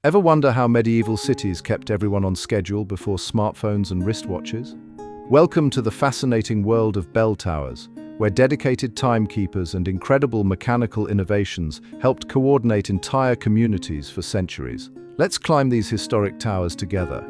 Ever wonder how medieval cities kept everyone on schedule before smartphones and wristwatches? Welcome to the fascinating world of bell towers, where dedicated timekeepers and incredible mechanical innovations helped coordinate entire communities for centuries. Let's climb these historic towers together.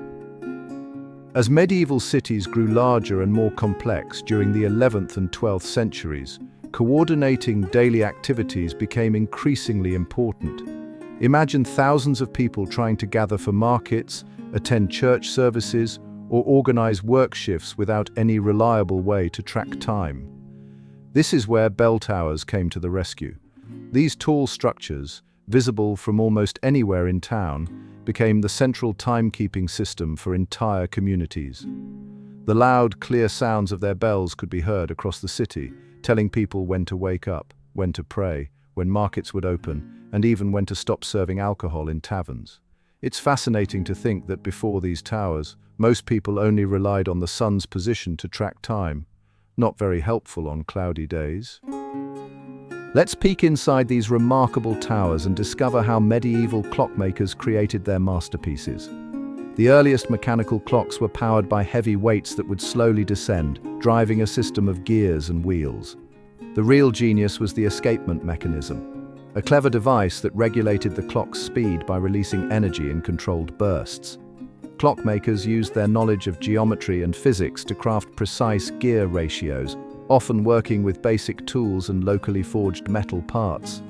As medieval cities grew larger and more complex during the 11th and 12th centuries, coordinating daily activities became increasingly important. Imagine thousands of people trying to gather for markets, attend church services, or organize work shifts without any reliable way to track time. This is where bell towers came to the rescue. These tall structures, visible from almost anywhere in town, became the central timekeeping system for entire communities. The loud, clear sounds of their bells could be heard across the city, telling people when to wake up, when to pray, when markets would open, and even when to stop serving alcohol in taverns. It's fascinating to think that before these towers, most people only relied on the sun's position to track time. Not very helpful on cloudy days. Let's peek inside these remarkable towers and discover how medieval clockmakers created their masterpieces. The earliest mechanical clocks were powered by heavy weights that would slowly descend, driving a system of gears and wheels. The real genius was the escapement mechanism, a clever device that regulated the clock's speed by releasing energy in controlled bursts. Clockmakers used their knowledge of geometry and physics to craft precise gear ratios, often working with basic tools and locally forged metal parts.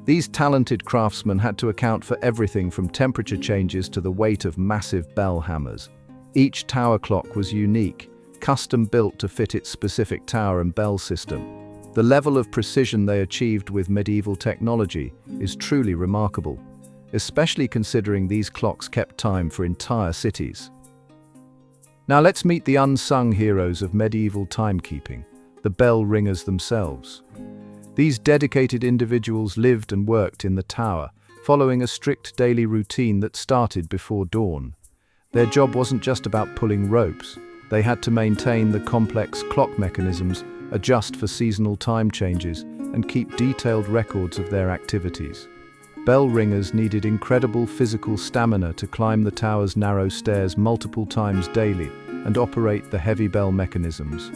These talented craftsmen had to account for everything from temperature changes to the weight of massive bell hammers. Each tower clock was unique, custom built to fit its specific tower and bell system. The level of precision they achieved with medieval technology is truly remarkable, especially considering these clocks kept time for entire cities. Now let's meet the unsung heroes of medieval timekeeping, the bell ringers themselves. These dedicated individuals lived and worked in the tower, following a strict daily routine that started before dawn. Their job wasn't just about pulling ropes. They had to maintain the complex clock mechanisms, adjust for seasonal time changes, and keep detailed records of their activities. Bell ringers needed incredible physical stamina to climb the tower's narrow stairs multiple times daily and operate the heavy bell mechanisms.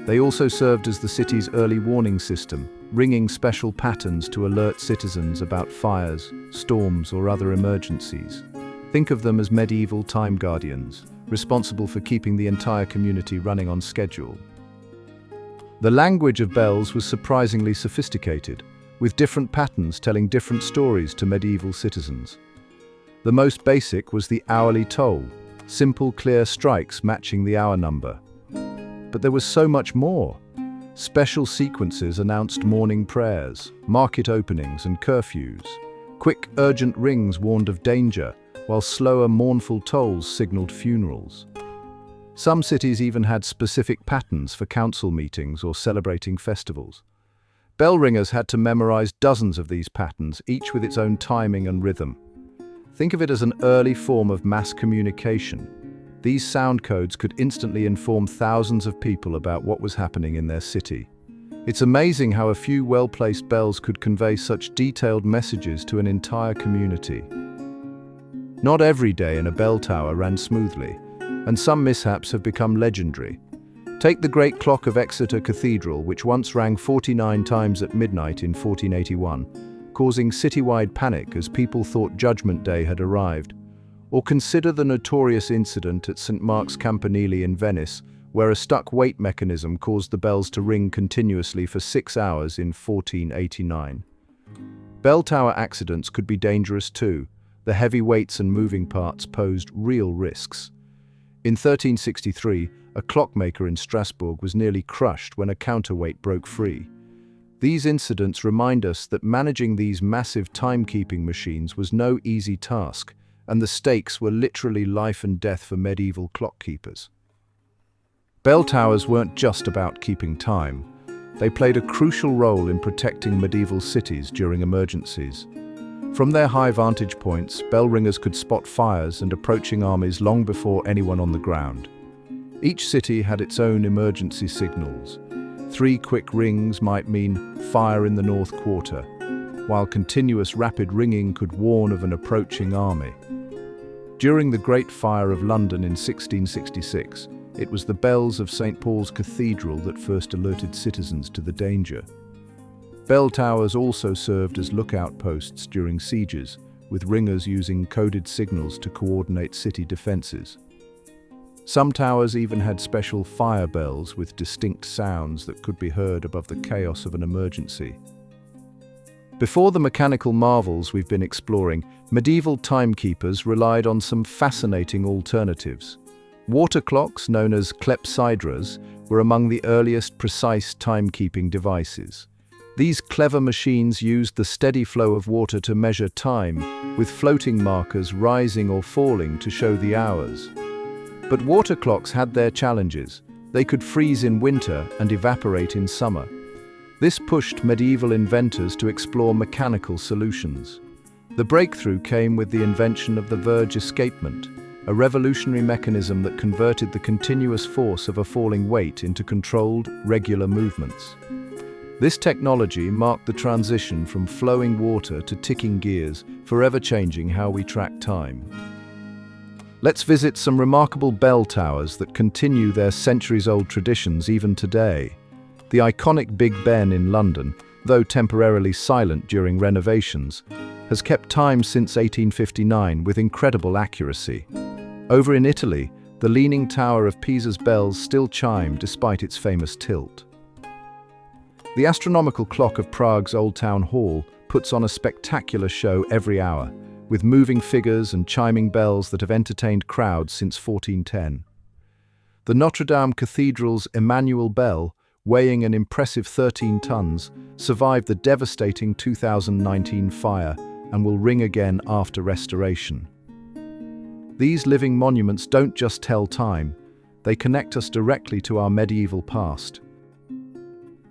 They also served as the city's early warning system, ringing special patterns to alert citizens about fires, storms, or other emergencies. Think of them as medieval time guardians, responsible for keeping the entire community running on schedule. The language of bells was surprisingly sophisticated, with different patterns telling different stories to medieval citizens. The most basic was the hourly toll, simple clear strikes matching the hour number. But there was so much more. Special sequences announced morning prayers, market openings and curfews. Quick, urgent rings warned of danger, while slower, mournful tolls signaled funerals. Some cities even had specific patterns for council meetings or celebrating festivals. Bell ringers had to memorize dozens of these patterns, each with its own timing and rhythm. Think of it as an early form of mass communication. These sound codes could instantly inform thousands of people about what was happening in their city. It's amazing how a few well-placed bells could convey such detailed messages to an entire community. Not every day in a bell tower ran smoothly, and some mishaps have become legendary. Take the great clock of Exeter Cathedral, which once rang 49 times at midnight in 1481, causing citywide panic as people thought Judgment Day had arrived. Or consider the notorious incident at St. Mark's Campanile in Venice, where a stuck weight mechanism caused the bells to ring continuously for 6 hours in 1489. Bell tower accidents could be dangerous too. The heavy weights and moving parts posed real risks. In 1363, a clockmaker in Strasbourg was nearly crushed when a counterweight broke free. These incidents remind us that managing these massive timekeeping machines was no easy task, and the stakes were literally life and death for medieval clockkeepers. Bell towers weren't just about keeping time. They played a crucial role in protecting medieval cities during emergencies. From their high vantage points, bell ringers could spot fires and approaching armies long before anyone on the ground. Each city had its own emergency signals. 3 quick rings might mean fire in the North Quarter, while continuous rapid ringing could warn of an approaching army. During the Great Fire of London in 1666, it was the bells of St. Paul's Cathedral that first alerted citizens to the danger. Bell towers also served as lookout posts during sieges, with ringers using coded signals to coordinate city defenses. Some towers even had special fire bells with distinct sounds that could be heard above the chaos of an emergency. Before the mechanical marvels we've been exploring, medieval timekeepers relied on some fascinating alternatives. Water clocks, known as clepsydras, were among the earliest precise timekeeping devices. These clever machines used the steady flow of water to measure time, with floating markers rising or falling to show the hours. But water clocks had their challenges. They could freeze in winter and evaporate in summer. This pushed medieval inventors to explore mechanical solutions. The breakthrough came with the invention of the verge escapement, a revolutionary mechanism that converted the continuous force of a falling weight into controlled, regular movements. This technology marked the transition from flowing water to ticking gears, forever changing how we track time. Let's visit some remarkable bell towers that continue their centuries-old traditions even today. The iconic Big Ben in London, though temporarily silent during renovations, has kept time since 1859 with incredible accuracy. Over in Italy, the Leaning Tower of Pisa's bells still chime despite its famous tilt. The astronomical clock of Prague's Old Town Hall puts on a spectacular show every hour, with moving figures and chiming bells that have entertained crowds since 1410. The Notre Dame Cathedral's Emmanuel Bell, weighing an impressive 13 tons, survived the devastating 2019 fire and will ring again after restoration. These living monuments don't just tell time, they connect us directly to our medieval past.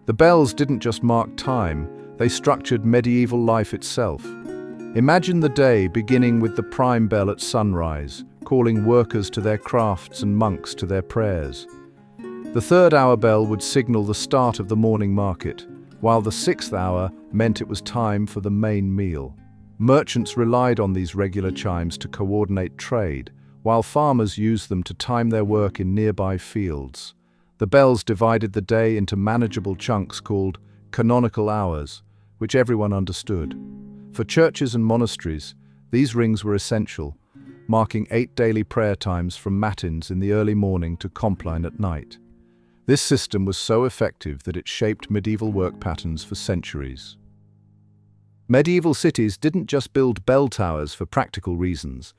The bells didn't just mark time, they structured medieval life itself. Imagine the day beginning with the prime bell at sunrise, calling workers to their crafts and monks to their prayers. The third hour bell would signal the start of the morning market, while the sixth hour meant it was time for the main meal. Merchants relied on these regular chimes to coordinate trade, while farmers used them to time their work in nearby fields. The bells divided the day into manageable chunks called canonical hours, which everyone understood. For churches and monasteries, these rings were essential, marking 8 daily prayer times from matins in the early morning to compline at night. This system was so effective that it shaped medieval work patterns for centuries. Medieval cities didn't just build bell towers for practical reasons.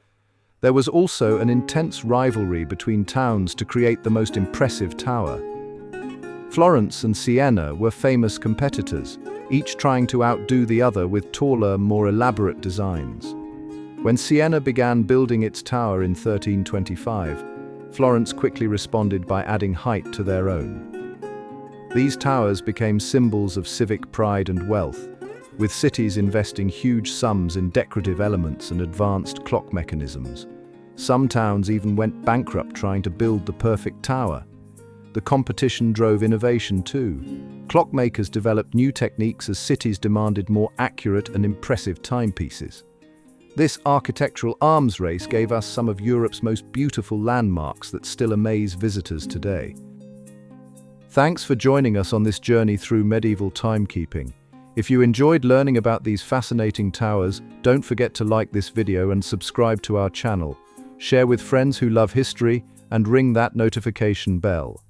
There was also an intense rivalry between towns to create the most impressive tower. Florence and Siena were famous competitors, each trying to outdo the other with taller, more elaborate designs. When Siena began building its tower in 1325, Florence quickly responded by adding height to their own. These towers became symbols of civic pride and wealth, with cities investing huge sums in decorative elements and advanced clock mechanisms. Some towns even went bankrupt trying to build the perfect tower. The competition drove innovation too. Clockmakers developed new techniques as cities demanded more accurate and impressive timepieces. This architectural arms race gave us some of Europe's most beautiful landmarks that still amaze visitors today. Thanks for joining us on this journey through medieval timekeeping. If you enjoyed learning about these fascinating towers, don't forget to like this video and subscribe to our channel. Share with friends who love history and ring that notification bell.